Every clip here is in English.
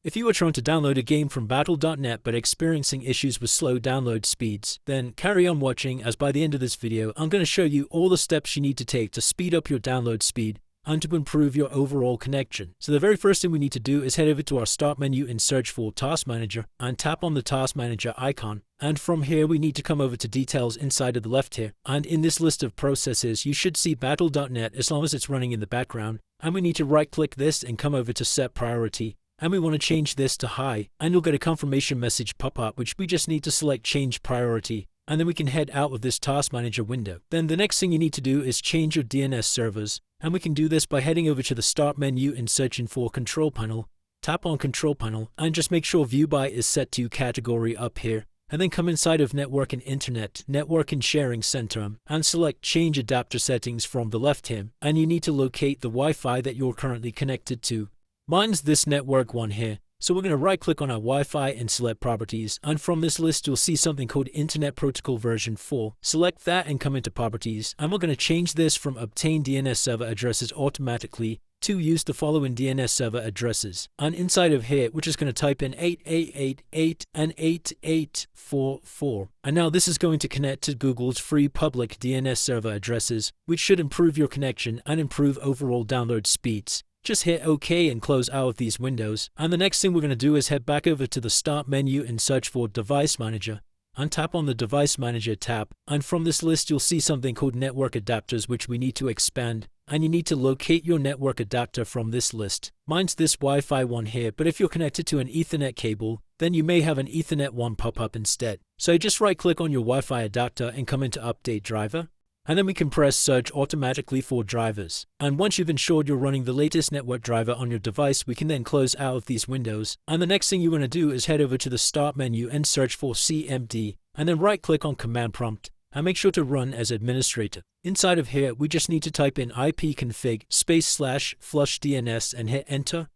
If you are trying to download a game from Battle.net but experiencing issues with slow download speeds, then carry on watching, as by the end of this video I'm going to show you all the steps you need to take to speed up your download speed and to improve your overall connection. So the very first thing we need to do is head over to our start menu and search for Task Manager and tap on the Task Manager icon. And from here we need to come over to details inside of the left here. And in this list of processes you should see Battle.net as long as it's running in the background. And we need to right click this and come over to set priority. And we want to change this to high, and you'll get a confirmation message pop up which we just need to select change priority. And then we can head out of this Task Manager window. Then the next thing you need to do is change your DNS servers. And we can do this by heading over to the Start menu and searching for Control Panel. Tap on Control Panel and just make sure View By is set to Category up here. And then come inside of Network and Internet, Network and Sharing Center, and select Change Adapter Settings from the left here. And you need to locate the Wi-Fi that you're currently connected to. Mine's this network one here. So we're going to right click on our Wi-Fi and select Properties, and from this list you'll see something called Internet Protocol version 4. Select that and come into Properties, and we're going to change this from Obtain DNS server addresses automatically to use the following DNS server addresses. And inside of here we're just going to type in 8888 and 8844. And now this is going to connect to Google's free public DNS server addresses, which should improve your connection and improve overall download speeds. Just hit OK and close out of these windows. And the next thing we're going to do is head back over to the Start menu and search for Device Manager. And tap on the Device Manager tab. And from this list you'll see something called Network Adapters, which we need to expand. And you need to locate your network adapter from this list. Mine's this Wi-Fi one here, but if you're connected to an Ethernet cable, then you may have an Ethernet one pop up instead. So just right click on your Wi-Fi adapter and come into Update Driver. And then we can press Search automatically for drivers. And once you've ensured you're running the latest network driver on your device, we can then close out of these windows. And the next thing you want to do is head over to the Start menu and search for CMD. And then right click on Command Prompt and make sure to run as administrator. Inside of here, we just need to type in ipconfig /flush DNS and hit enter.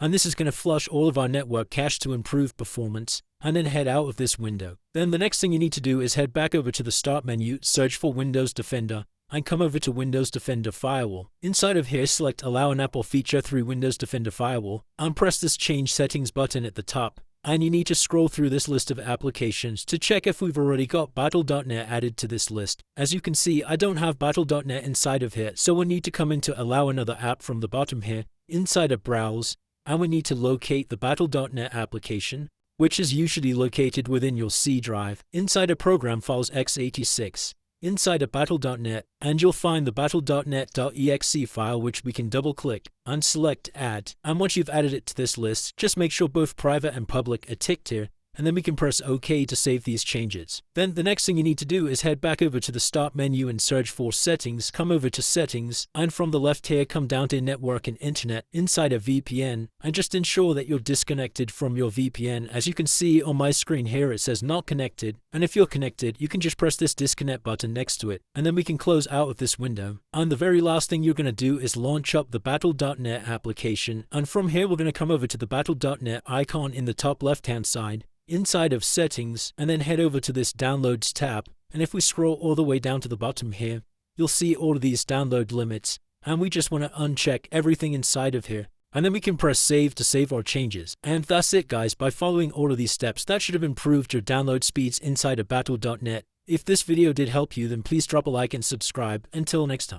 And this is going to flush all of our network cache to improve performance, and then head out of this window. Then the next thing you need to do is head back over to the Start menu, search for Windows Defender, and come over to Windows Defender Firewall. Inside of here, select Allow an Apple feature through Windows Defender Firewall, and press this Change Settings button at the top. And you need to scroll through this list of applications to check if we've already got Battle.net added to this list. As you can see, I don't have Battle.net inside of here, so we'll need to come into Allow Another App from the bottom here, inside of Browse, and we need to locate the Battle.net application, which is usually located within your C drive, inside of Program Files x86, inside of Battle.net, and you'll find the Battle.net.exe file, which we can double click and select Add. And once you've added it to this list, just make sure both private and public are ticked here, and then we can press OK to save these changes. Then the next thing you need to do is head back over to the Start menu and search for Settings, come over to Settings, and from the left here come down to Network and Internet inside of VPN, and just ensure that you're disconnected from your VPN. As you can see on my screen here, it says not connected, and if you're connected you can just press this disconnect button next to it, and then we can close out of this window. And the very last thing you're going to do is launch up the Battle.net application, and from here we're going to come over to the Battle.net icon in the top left hand side, inside of Settings, and then head over to this Downloads tab. And if we scroll all the way down to the bottom here, you'll see all of these download limits, and we just want to uncheck everything inside of here. And then we can press Save to save our changes. And that's it guys. By following all of these steps, that should have improved your download speeds inside of Battle.net. If this video did help you, then please drop a like and subscribe. Until next time.